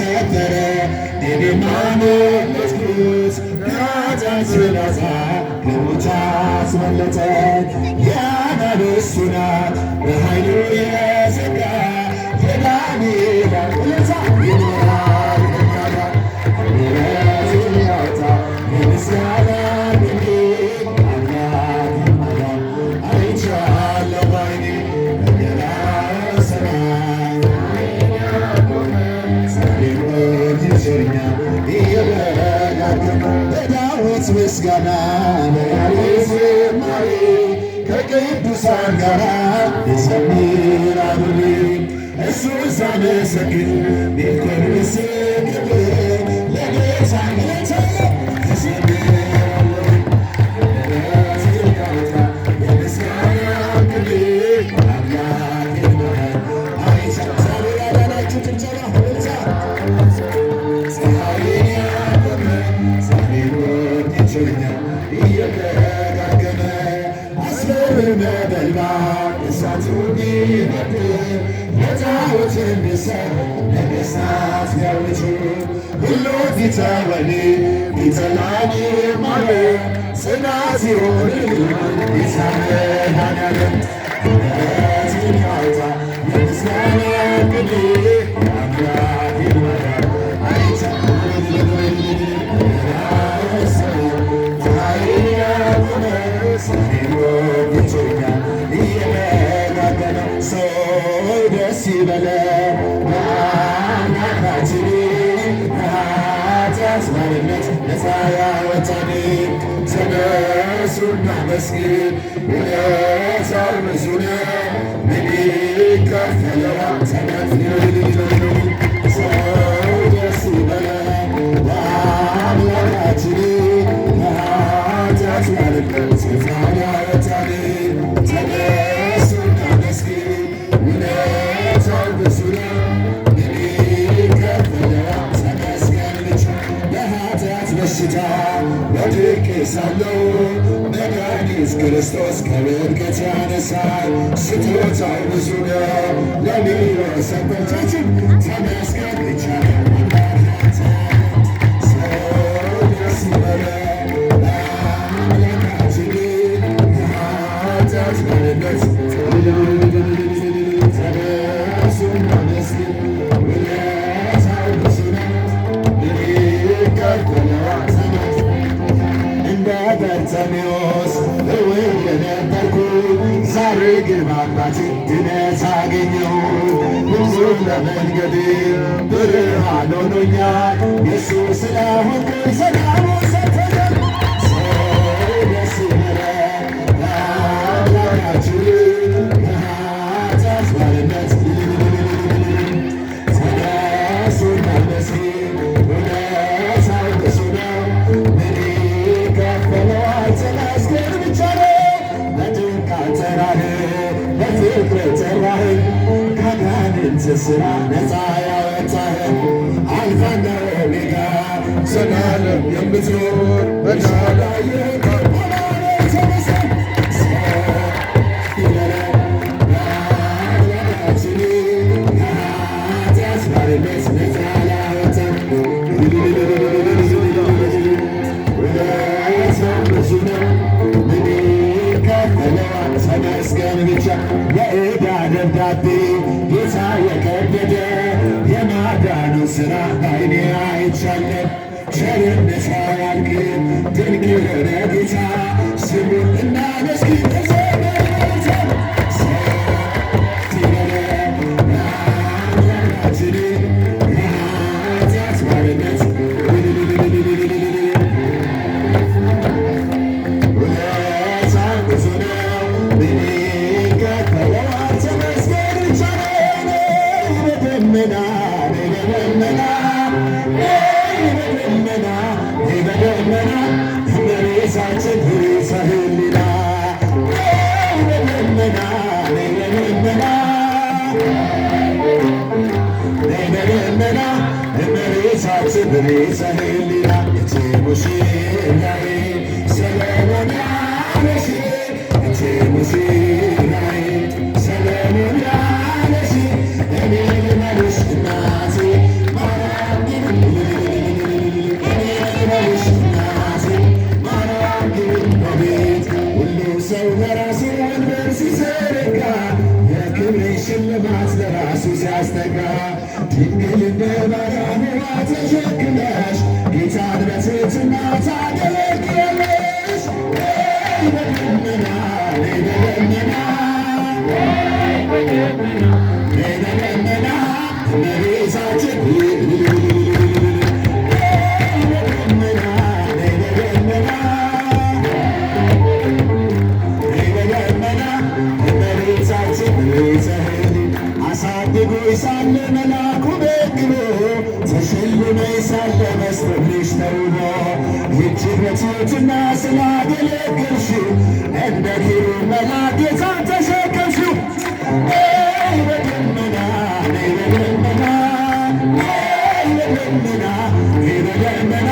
ሰበረ እኔማ መለስኩት የኃጢአት ፍላጻ ከሞት አስመለጠን ያዳነ እሱ ናት በኃይሉ የዘጋ የዳንኤል ውለታ ይኖራል ከእኛ ጋር ምሕረቱን ያውጣ የምስጋና ግንድ አምላክ ማዳን አይቻለሁ ባይኔ በገናው ሰማይ ዛሬም ይቸኛል እየደጋገመ በዳዊት ምስጋና በያሬድ ዝማሬ ከቅዱሳን ጋር የዘምር አብሬ እሱን ሳመሰግን ቤቴን ምስክር ለጌታ ገለታለሁ እዘምራለሁ ምሕረቱን ያውጣ የምስጋና ቅኔ አምላኬን ማዳን አይቻለሁ። ዛሬ ያዳናችሁ ጭብጨባ ሁልታ ፀሐይን ያቆመ ዛሬም ይችለኛል እየደጋገመ አስፈሪ ነበልባል እሳቱን ይነድ ለጣዖት የሚሰግድ ነገሥታት ያውጁ ሁሉ ቢተወኝ ቢጠላኝም አለ ጽናት ይሆንልኛል ጌታ መድኃኔዓለም ምሕረቱን ያውጣ የምስጋና ቅኔ አምላኬን ማዳን አይቻለሁ። ፀሐይን ያቆመ ዛሬም ይችለኛል እየደጋገመ ሰው ደስ ይበለው በአምላካችን ከኃጢአት ባርነት ነፃ ያወጣን ተነሱና መስግን ውለታው ብዙ ነው ምን ይከፈለዋል ሰው ደስ ይበለው በአምላካችን ከኃጢአት ባርነት ነፃ ያወጣን ተነሱና መስግን ውለታው ብዙ ነው ምን ይከፈለዋል ተመስገን ብቻ በኃጢአት በሽታ ወድቄ ሳለሁ መድኃኒት ክርስቶስ ከውድቀት ያነሳኝ ስጦታው ብዙ ነው ለኔ የሰጠቻችን ተመስገን ብቻ ሰው ደስ ይበለው በአምላካችን ከኃጢአት ባርነት ተነሱና መስግን ውለታው ብዙ ነው ምን ይከፈለዋል እንደ በርጤሜዎስ እውር የነበርኩ ዛሬ ግን በአባቴ ድነት አገኘሁ ብዙ ለመንገዴ ብርሃን ሆኖኛል ኢየሱስ ስለሆንኩኝ ሰላሙን ሰጥቶኛል ሰው ደስ ይበለው በአምላካችን ከኃጢአት ባርነት ተነሱና መስግን ውለታው ብዙ ነው ምን ይከፈለዋል ተመስገን ብቻ ነው በድንቅ አጠራርህ በፍቅር ጠራኸኝ ከአጋንንት ሥራ ነፃ ያወጣኸኝ አልፋና ኦሜጋ ዘላለም የምትኖር በዳላይ ተመስገን በአምላካችን ከኃጢአት ባርነት ነፃ ያወጣን ውለታው ብዙ ነው ምን ይከፈለዋል ተመስገን ብቻ የዕዳ ደብዳቤ ጌታ የቀደደ የማዳኑ ሥራ በዓይኔ አይቻለሁ ቸርነቱ አያልቅም ድንቅ የሆነ ጌታ ስሙን እናመስግን ተዘመረን በአምላካችን ከኃጢአት ባርነት ውለታው ብዙ ነው ምን ይከፈለዋል ተመስገን ብቻ ነው በደመና በደመና እመቤታችን ርዕሰ ሕሊና በደመና እመቤታችን ርዕሰ ሕሊና እቴ ሙሽራዬ ሰሎሞን ያለሽ እቴ ሙሽራዬ ሰሎሞን ያለሽ እኔ ልበልሽ እናቴ ማርያም በባሕርዋ ተሸክመሽ ጌታን በትሕትና ታገለግያለሽ። በደመና በደመና በደመና እመቤታችን አሳድጎኝ ሳለ መልአኩ በግሎ ተሸልመኝ ሳለ መስሎልሽ ተውቦ እጅግ በትሕትና ስላገለገልሽው እንደ ኪሩብ መልአክ ጌታን ተሸከምሽው። በደመና በደመና በደመና በደመና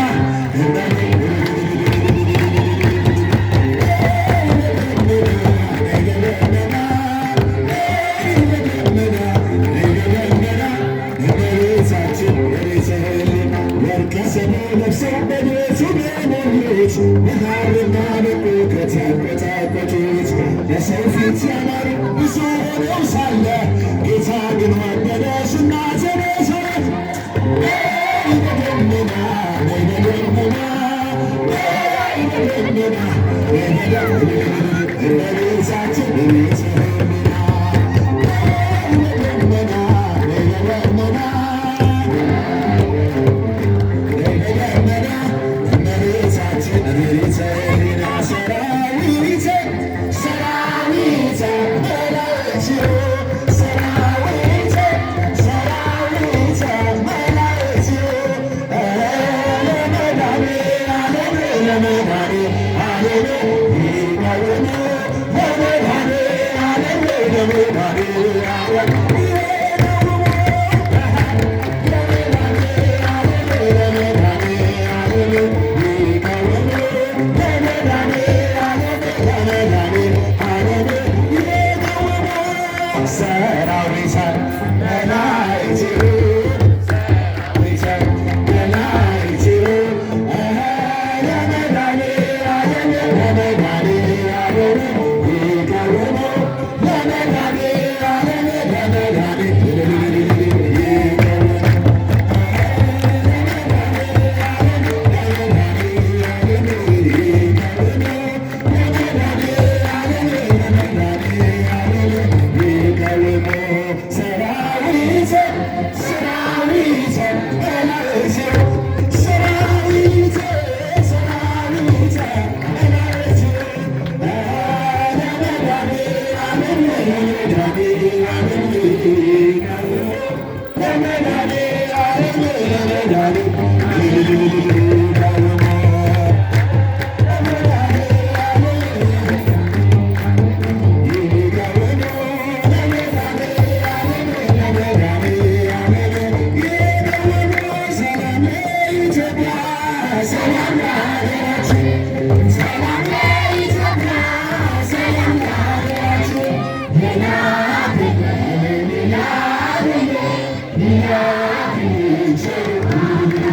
ለብሰው በቤቱ የሞሉት በሐርና በዕንቁ ከተንቆጠቆጡት ለሰው ፊት ያማሩ ብዙ ሆነው ሳለ ጌታ ግን ወደደሽ እናቴ ነሽ። በደመና በደመና በደመና እመቤታችን Yeah.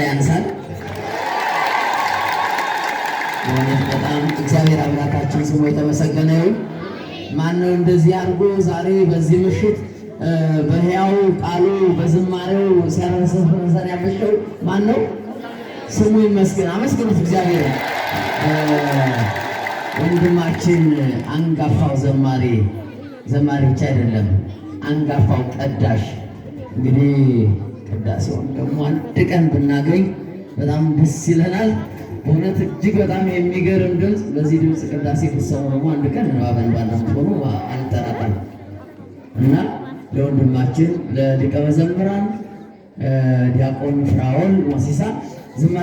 ያንሳል። በጣም እግዚአብሔር አምላካችን ስሙ የተመሰገነ ይሁን። ማነው እንደዚህ አድርጎ ዛሬ በዚህ ምሽት በሕያው ቃሉ በዝማሬው ሲያረሰሰን ያመሸው ማነው? ስሙ ይመስገን። አመስግኑት እግዚአብሔር። ወንድማችን አንጋፋው ዘማሪ ብቻ አይደለም፣ አንጋፋው ቀዳሽ። እንግዲህ ቅዳሴውን ደግሞ አንድ ቀን ብናገኝ በጣም ደስ ይለናል። በእውነት እጅግ በጣም የሚገርም ድምፅ። በዚህ ድምፅ ቅዳሴ ብትሰሙ ደግሞ አንድ ቀን ባበን ሆኖ አልጠራጠርም። እና ለወንድማችን ለሊቀ መዘምራን ዲያቆን ፍራኦል ሞሲሳ ዝማሬ